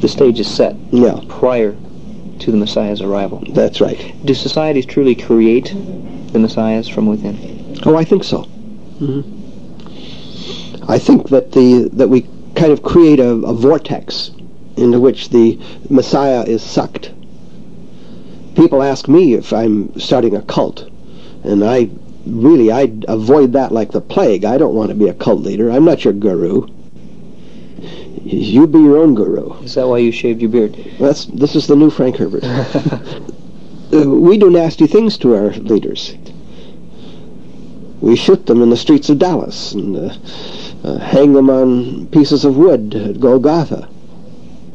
the stage is set Yeah. prior to the Messiah's arrival. That's right. Do societies truly create the Messiahs from within? Oh, I think so. I think that that we kind of create a vortex into which the Messiah is sucked. People ask me if I'm starting a cult, and I'd avoid that like the plague. I don't want to be a cult leader. I'm not your guru. You be your own guru. Is that why you shaved your beard? This is the new Frank Herbert. We do nasty things to our leaders. We shoot them in the streets of Dallas and hang them on pieces of wood at Golgotha.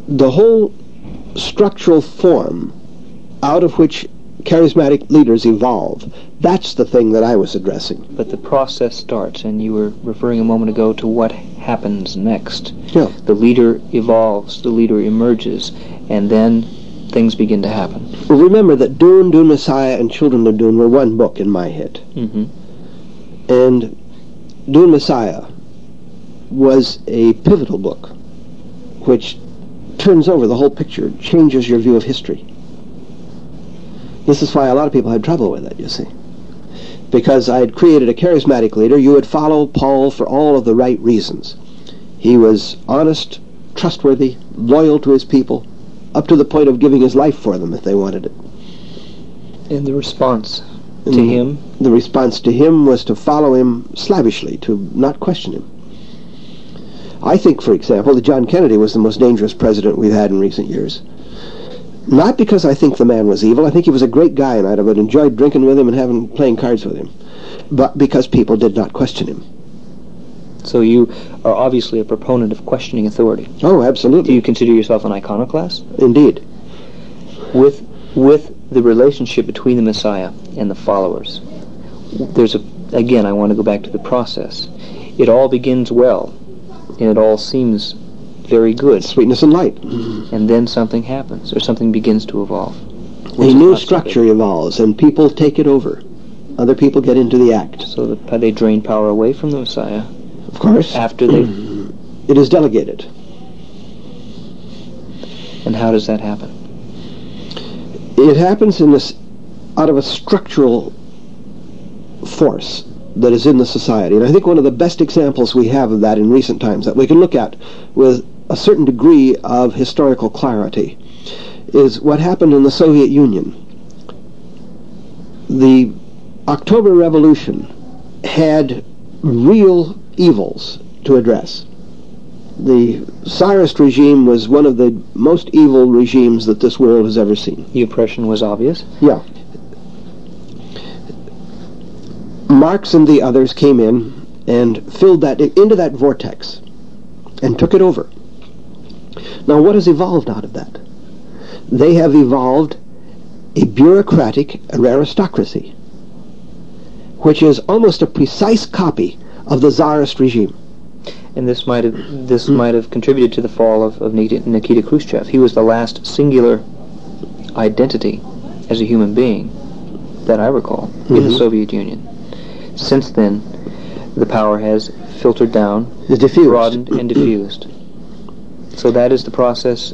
The whole structural form out of which charismatic leaders evolve, that's the thing that I was addressing. But the process starts, and you were referring a moment ago to what happens next. Yeah. The leader evolves, the leader emerges, and then things begin to happen. Well, remember that Dune, Dune Messiah, and Children of Dune were one book in my head. And Dune Messiah was a pivotal book which turns over the whole picture, changes your view of history. This is why a lot of people had trouble with it, you see. Because I had created a charismatic leader, you would follow Paul for all of the right reasons. He was honest, trustworthy, loyal to his people, up to the point of giving his life for them if they wanted it. And the response to him? The response to him was to follow him slavishly, to not question him. I think, for example, that John Kennedy was the most dangerous president we've had in recent years. Not because I think the man was evil. I think he was a great guy, and I'd have enjoyed drinking with him and playing cards with him. But because people did not question him. So you are obviously a proponent of questioning authority. Oh, absolutely. Do you consider yourself an iconoclast? Indeed. With the relationship between the Messiah and the followers, again, I want to go back to the process. It all begins well, and it all seems very good. Sweetness and light. And then something happens, or something begins to evolve. A new structure evolves, and people take it over. Other people get into the act. So they drain power away from the Messiah. Of course. After they... It is delegated. And how does that happen? It happens out of a structural force that is in the society. And I think one of the best examples we have of that in recent times that we can look at with a certain degree of historical clarity is what happened in the Soviet Union. The October Revolution had real evils to address. The Tsarist regime was one of the most evil regimes that this world has ever seen. The oppression was obvious? Yeah. Marx and the others came in and filled that into that vortex and took it over. Now what has evolved out of that? They have evolved a bureaucratic aristocracy, which is almost a precise copy of the Tsarist regime. And this might have contributed to the fall of Nikita Khrushchev. He was the last singular identity as a human being that I recall in the Soviet Union. Since then, the power has filtered down, broadened, and diffused. So that is the process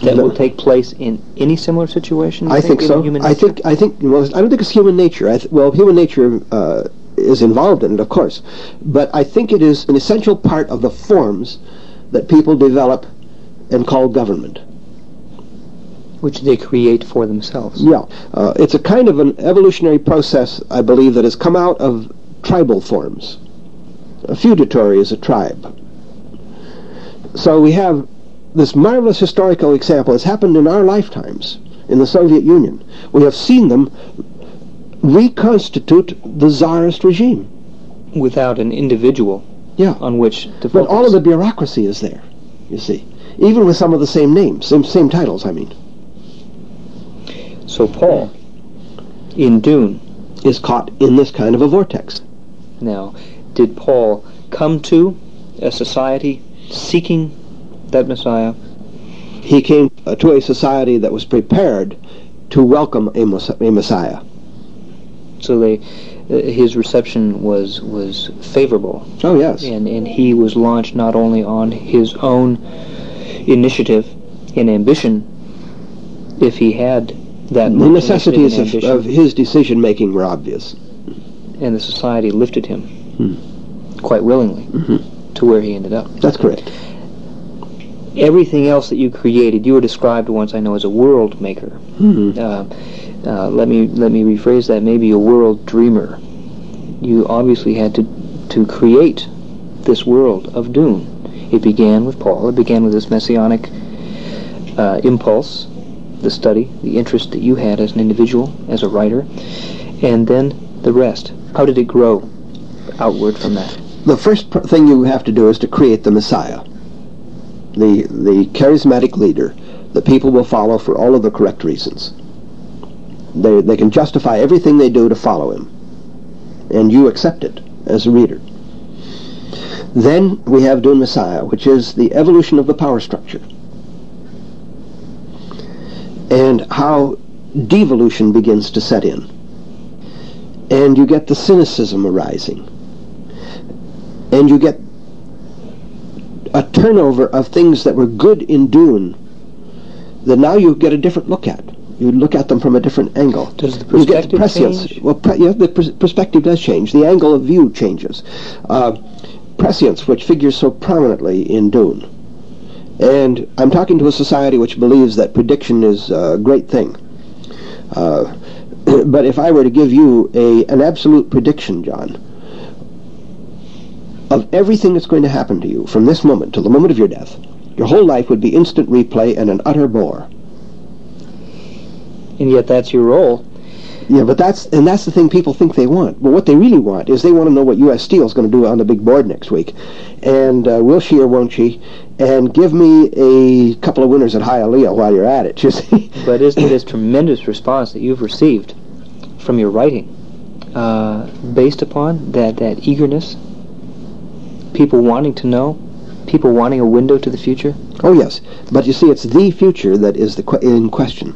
that will take place in any similar situation. I think so. I think. Well, I don't think it's human nature. Human nature is involved in it, of course, but I think it is an essential part of the forms that people develop and call government, which they create for themselves. Yeah, it's a kind of an evolutionary process, I believe, that has come out of tribal forms. A feudatory is a tribe. So we have this marvelous historical example. It's happened in our lifetimes in the Soviet Union. We have seen them reconstitute the Tsarist regime. Without an individual on which to focus. But all of the bureaucracy is there, you see. Even with some of the same names, same titles, I mean. So Paul, in Dune, is caught in this kind of a vortex. Now, did Paul come to a society seeking that Messiah? He came to a society that was prepared to welcome a Messiah. So his reception was favorable. Oh, yes. And he was launched not only on his own initiative in ambition, if he had that the much necessities initiative and of ambition, his decision-making were obvious. and the society lifted him quite willingly to where he ended up. That's correct. Everything else that you created, you were described once, I know, as a world maker. Let me rephrase that. Maybe a world dreamer. You obviously had to create this world of Dune. It began with Paul. It began with this messianic impulse, the study, the interest that you had as an individual, as a writer, and then the rest. How did it grow outward from that? The first thing you have to do is to create the Messiah, the charismatic leader that people will follow for all of the correct reasons. They can justify everything they do to follow him, and you accept it as a reader. Then we have Dune Messiah, which is the evolution of the power structure, and how devolution begins to set in. And you get the cynicism arising. And you get a turnover of things that were good in Dune that now you get a different look at. You look at them from a different angle. Does the perspective change? Well, the perspective does change. The angle of view changes. Prescience, which figures so prominently in Dune. And I'm talking to a society which believes that prediction is a great thing. But if I were to give you an absolute prediction, John, of everything that's going to happen to you from this moment till the moment of your death, your whole life would be instant replay and an utter bore. And yet that's your role. Yeah, but that's the thing people think they want. But what they really want is they want to know what U.S. Steel is going to do on the big board next week. And will she or won't she? And give me a couple of winners at Hialeah while you're at it, you see. But isn't it this tremendous response that you've received from your writing based upon that eagerness? People wanting to know? People wanting a window to the future? Oh, yes. But you see, it's the future that is in question.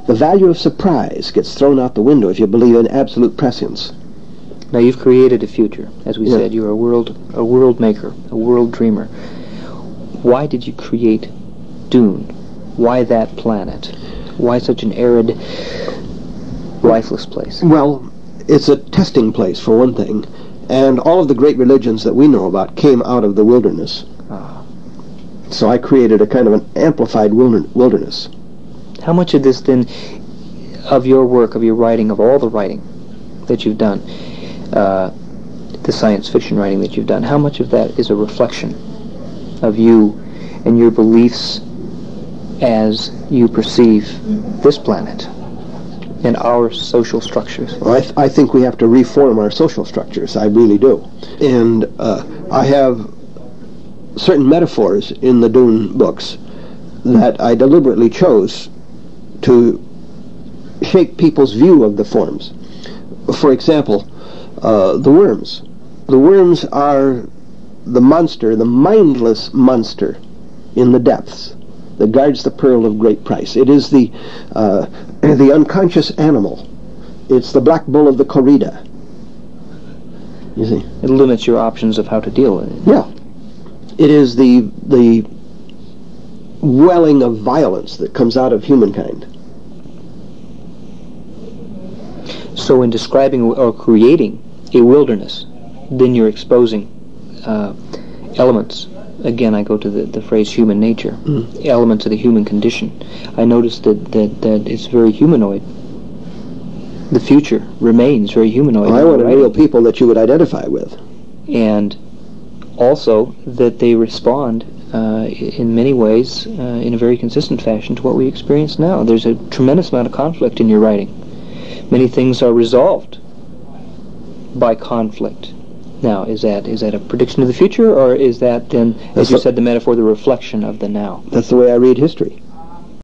The value of surprise gets thrown out the window if you believe in absolute prescience. Now, you've created a future. As we said, you're a world maker, a world dreamer. Why did you create Dune? Why that planet? Why such an arid, lifeless place? Well, it's a testing place, for one thing. And all of the great religions that we know about came out of the wilderness. So I created a kind of an amplified wilderness. How much of this, then, of your work, of your writing, of all the writing that you've done, the science fiction writing that you've done, how much of that is a reflection of you and your beliefs as you perceive this planet and our social structures? Well, I think we have to reform our social structures. I really do. And I have certain metaphors in the Dune books that I deliberately chose to shape people's view of the forms. For example, the worms. The worms are the monster, the mindless monster in the depths that guards the pearl of great price. It is the unconscious animal. It's the black bull of the corrida. You see? It limits your options of how to deal with it. Yeah. It is the welling of violence that comes out of humankind. So in describing or creating a wilderness, then you're exposing elements. Again, I go to the phrase human nature, elements of the human condition. I noticed that it's very humanoid. The future remains very humanoid. Well, I wanted real people that you would identify with. And also that they respond in many ways in a very consistent fashion to what we experience now. There's a tremendous amount of conflict in your writing. Many things are resolved by conflict. Now, is that a prediction of the future, or is that then, as you said, the metaphor, the reflection of the now? That's the way I read history.